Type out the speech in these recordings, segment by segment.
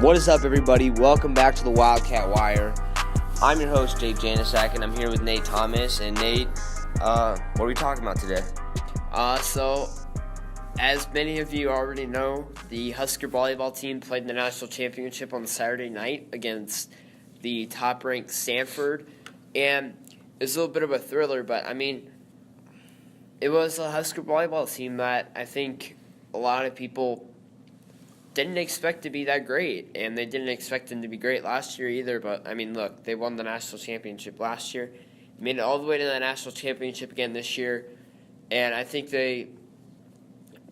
What is up, everybody? Welcome back to the Wildcat Wire. I'm your host, Jake Janisak, and I'm here with Nate Thomas. And Nate, what are we talking about today? So, as many of you already know, the Husker volleyball team played in the national championship on Saturday night against the top-ranked Stanford. And it was a little bit of a thriller, but, it was a Husker volleyball team that I think a lot of people didn't expect to be that great, and they didn't expect them to be great last year either. But, look, they won the national championship last year, made it all the way to the national championship again this year, and I think they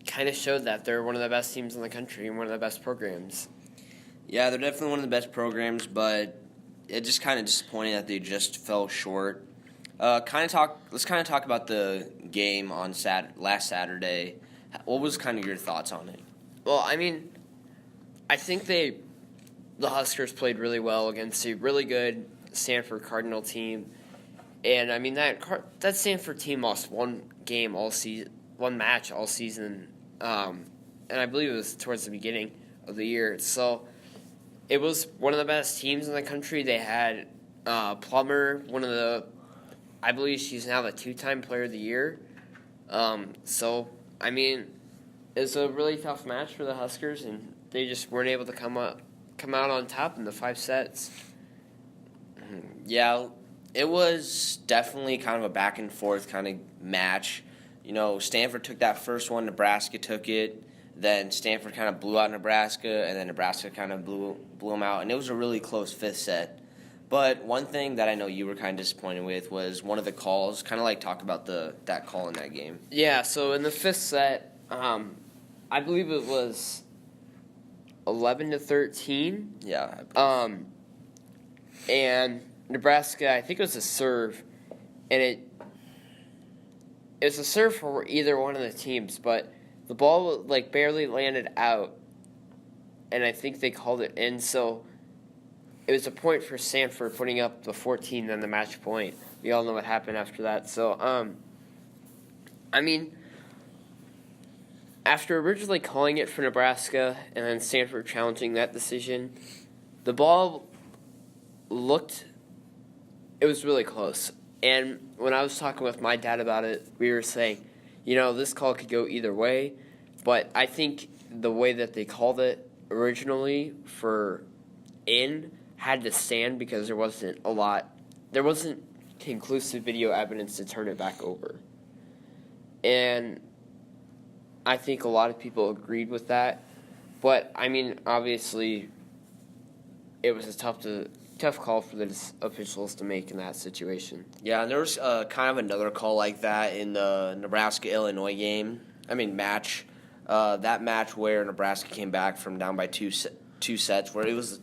kind of showed that they're one of the best teams in the country and one of the best programs. Yeah, they're definitely one of the best programs, but it's just kind of disappointing that they just fell short. Let's kind of talk about the game on last Saturday. What was kind of your thoughts on it? Well, I think the Huskers played really well against a really good Stanford Cardinal team, and that Stanford team lost one match all season, and I believe it was towards the beginning of the year. So it was one of the best teams in the country. They had Plummer, I believe she's now the 2-time Player of the Year. It's a really tough match for the Huskers, and they just weren't able to come out on top in the 5 sets. Yeah, it was definitely kind of a back and forth kind of match. You know, Stanford took that first one, Nebraska took it, then Stanford kind of blew out Nebraska, and then Nebraska kind of blew them out, and it was a really close 5th set. But one thing that I know you were kind of disappointed with was one of the calls. Kind of talk about that call in that game. Yeah, so in the 5th set, I believe it was 11-13. Yeah. And Nebraska, I think it was a serve, and it was a serve for either one of the teams, but the ball barely landed out, and I think they called it in. So it was a point for Stanford, putting up the 14 on the match point. We all know what happened after that. So after originally calling it for Nebraska and then Stanford challenging that decision, the ball it was really close. And when I was talking with my dad about it, we were saying, this call could go either way, but I think the way that they called it originally for in had to stand because there wasn't conclusive video evidence to turn it back over. And I think a lot of people agreed with that. But, obviously, it was a tough call for the officials to make in that situation. Yeah, and there was kind of another call like that in the Nebraska-Illinois match. That match where Nebraska came back from down by two sets, where it was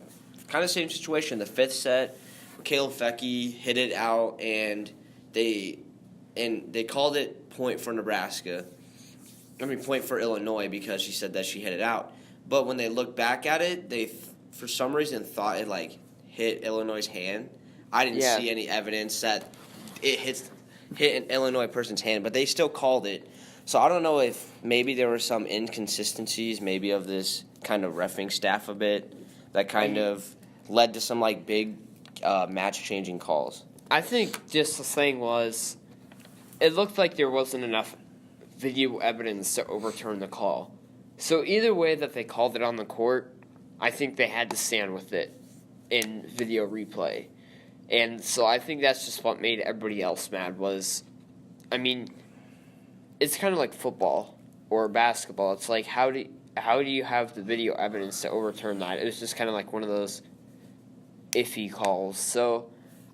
kind of the same situation. The 5th set, Michaela Fecky hit it out, and they called it point for Nebraska. Point for Illinois because she said that she hit it out. But when they looked back at it, they for some reason thought it hit Illinois' hand. I didn't see any evidence that it hit an Illinois person's hand, but they still called it. So I don't know if maybe there were some inconsistencies maybe of this kind of reffing staff a bit that kind of led to some big match-changing calls. I think just the thing was, it looked like there wasn't enough video evidence to overturn the call. So either way that they called it on the court, I think they had to stand with it in video replay. And so I think that's just what made everybody else mad was, it's kind of like football or basketball. It's like, how do you have the video evidence to overturn that? It was just kind of like one of those iffy calls. So,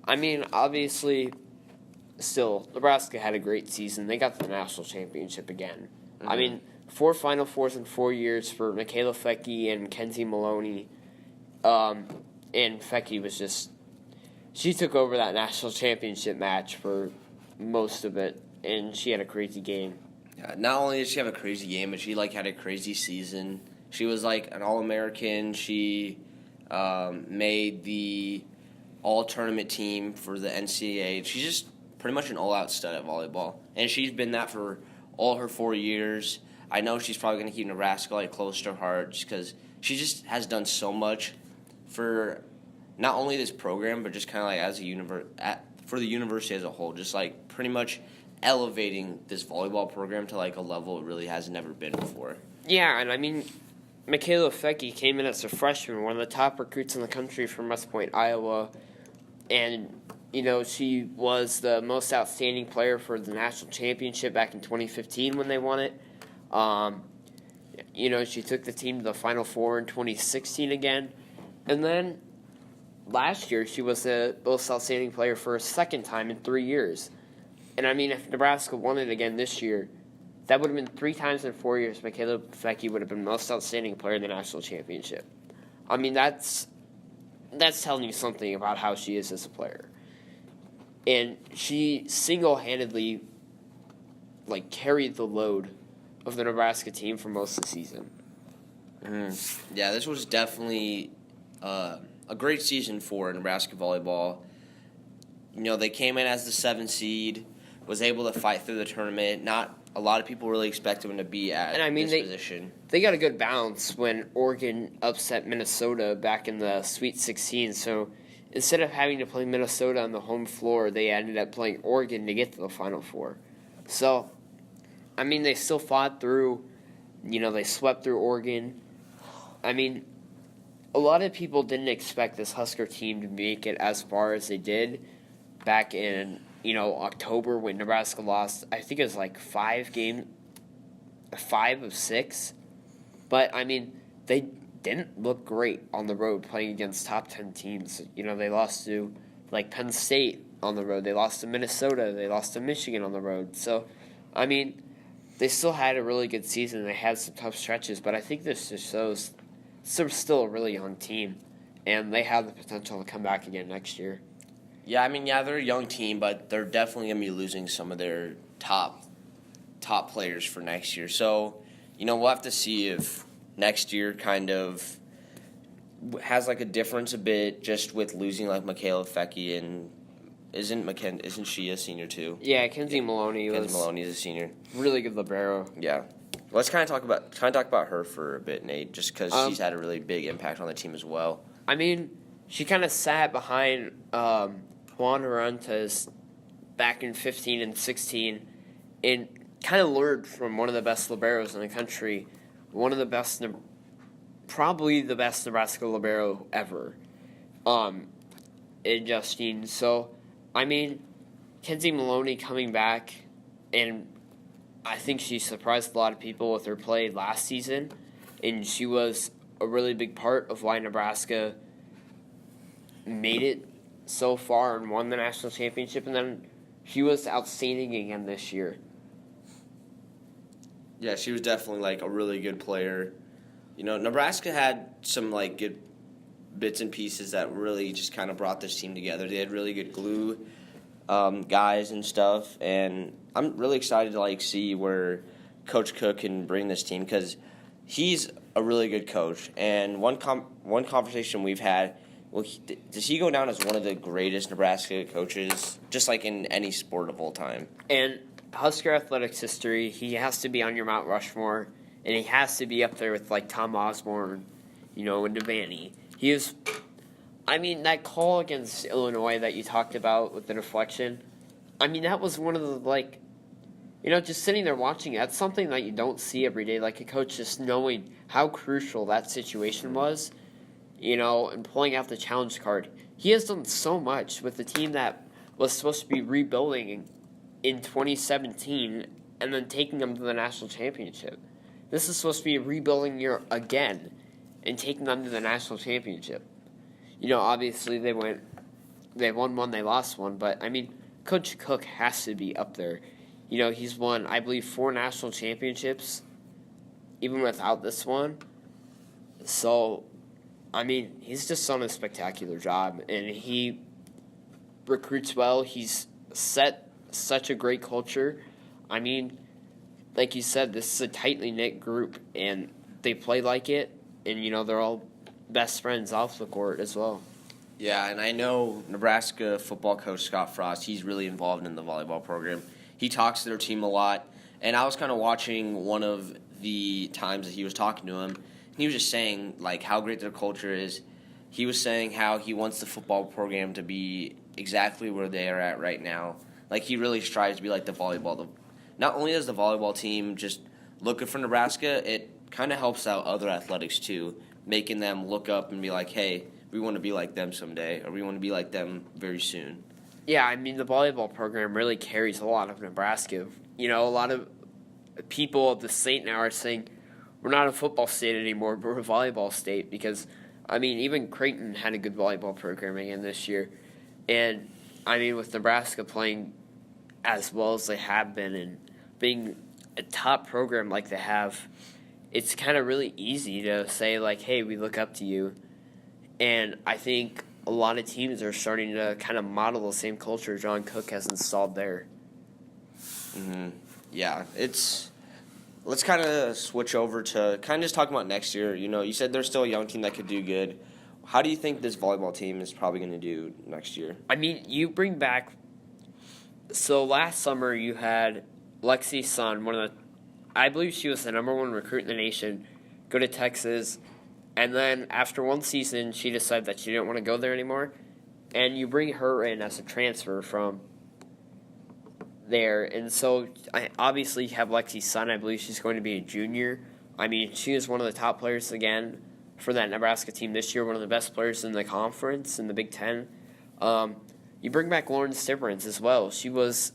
obviously, still, Nebraska had a great season. They got the national championship again. Mm-hmm. 4 Final Fours in 4 years for Michaela Fecky and Kenzie Maloney. And Fecky was she took over that national championship match for most of it, and she had a crazy game. Yeah, not only did she have a crazy game, but she had a crazy season. She was an All-American. She made the all-tournament team for the NCAA. She's just pretty much an all-out stud at volleyball, and she's been that for all her 4 years. I know she's probably going to keep Nebraska close to her heart just because she just has done so much for not only this program, but just kind of like as a for the university as a whole, just like pretty much elevating this volleyball program to like a level it really has never been before. Yeah, and I mean, Michaela Fecke came in as a freshman, one of the top recruits in the country from West Point, Iowa, and she was the most outstanding player for the national championship back in 2015 when they won it. She took the team to the Final Four in 2016 again, and then last year she was the most outstanding player for a second time in 3 years. And I mean, if Nebraska won it again this year, that would have been 3 times in 4 years. Michaela Fecke would have been most outstanding player in the national championship. I mean, that's telling you something about how she is as a player. And she single-handedly, carried the load of the Nebraska team for most of the season. Yeah, this was definitely a great season for Nebraska volleyball. They came in as the 7th seed, was able to fight through the tournament. Not a lot of people really expected them to be at this position. They got a good bounce when Oregon upset Minnesota back in the Sweet 16. So instead of having to play Minnesota on the home floor, they ended up playing Oregon to get to the Final Four. So, I mean, they still fought through. They swept through Oregon. I mean, a lot of people didn't expect this Husker team to make it as far as they did back in October when Nebraska lost. I think it was 5 of 6. But I mean, they didn't look great on the road playing against top 10 teams. They lost to Penn State on the road. They lost to Minnesota. They lost to Michigan on the road. So, I mean, they still had a really good season. They had some tough stretches, but I think this just shows they're still a really young team, and they have the potential to come back again next year. Yeah, I mean, they're a young team, but they're definitely going to be losing some of their top players for next year. So, we'll have to see if next year kind of has a difference a bit just with losing Michaela Fecke, and isn't she a senior too? Yeah, Kenzie Maloney is a senior. Really good libero. Yeah. Let's kind of talk about her for a bit, Nate, just because she's had a really big impact on the team as well. I mean, she kind of sat behind Juan Arantes back in 15 and 16 and kind of learned from one of the best liberos in the country, probably the best Nebraska libero ever, in Justine. So, I mean, Kenzie Maloney coming back, and I think she surprised a lot of people with her play last season, and she was a really big part of why Nebraska made it so far and won the national championship, and then she was outstanding again this year. Yeah, she was definitely a really good player. Nebraska had some good bits and pieces that really just kind of brought this team together. They had really good glue guys and stuff, and I'm really excited to see where Coach Cook can bring this team because he's a really good coach. And one conversation we've had. Well, does he go down as one of the greatest Nebraska coaches, just in any sport of all time? And Husker athletics history, he has to be on your Mount Rushmore, and he has to be up there with Tom Osborne, and Devaney. He is. I mean, that call against Illinois that you talked about with the deflection. I mean, that was one of the just sitting there watching it. That's something that you don't see every day. A coach just knowing how crucial that situation was. And pulling out the challenge card. He has done so much with the team that was supposed to be rebuilding in 2017 and then taking them to the national championship. This is supposed to be a rebuilding year again and taking them to the national championship. Obviously they won one, they lost one, but, I mean, Coach Cook has to be up there. He's won, I believe, 4 national championships, even without this one. So, I mean, he's just done a spectacular job, and he recruits well. He's set such a great culture. I mean, like you said, this is a tightly knit group, and they play like it, and, they're all best friends off the court as well. Yeah, and I know Nebraska football coach Scott Frost, he's really involved in the volleyball program. He talks to their team a lot, and I was kind of watching one of the times that he was talking to him. He was just saying, how great their culture is. he was saying how he wants the football program to be exactly where they are at right now. Like, he really strives to be like the volleyball. Not only does the volleyball team just look good for Nebraska, it kind of helps out other athletics too, making them look up and be like, hey, we want to be like them someday, or we want to be like them very soon. Yeah, I mean, the volleyball program really carries a lot of Nebraska. You know, a lot of people of the state now are saying, we're not a football state anymore, but we're a volleyball state, because, I mean, even Creighton had a good volleyball program again this year. And, I mean, with Nebraska playing as well as they have been and being a top program like they have, it's kind of really easy to say, like, hey, we look up to you. And I think a lot of teams are starting to kind of model the same culture John Cook has installed there. Mm-hmm. Yeah, let's kind of switch over to kind of just talking about next year. You know, you said there's still a young team that could do good. How do you think this volleyball team is probably going to do next year? I mean, you bring back... So last summer you had Lexi Sun, I believe she was the number one recruit in the nation, go to Texas, and then after one season she decided that she didn't want to go there anymore, and you bring her in as a transfer from there. And so, obviously, you have Lexi's son. I believe she's going to be a junior. I mean, she was one of the top players again for that Nebraska team this year, one of the best players in the conference, in the Big Ten. You bring back Lauren Stivrins as well. She was,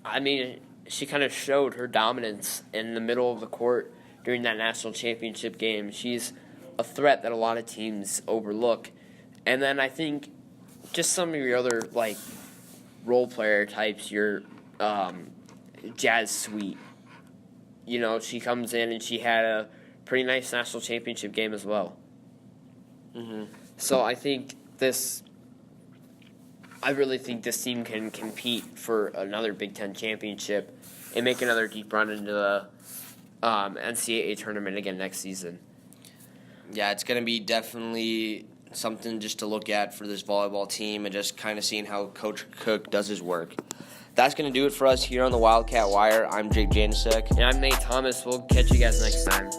I mean, she kind of showed her dominance in the middle of the court during that national championship game. She's a threat that a lot of teams overlook. And then I think just some of your other, like, role player types, your Jazz Sweet. You know, she comes in and she had a pretty nice national championship game as well. Mm-hmm. So I really think this team can compete for another Big Ten championship and make another deep run into the NCAA tournament again next season. Yeah, it's going to be definitely something just to look at for this volleyball team and just kind of seeing how Coach Cook does his work. That's going to do it for us here on the Wildcat Wire. I'm Jake Janasek. And I'm Nate Thomas. We'll catch you guys next time.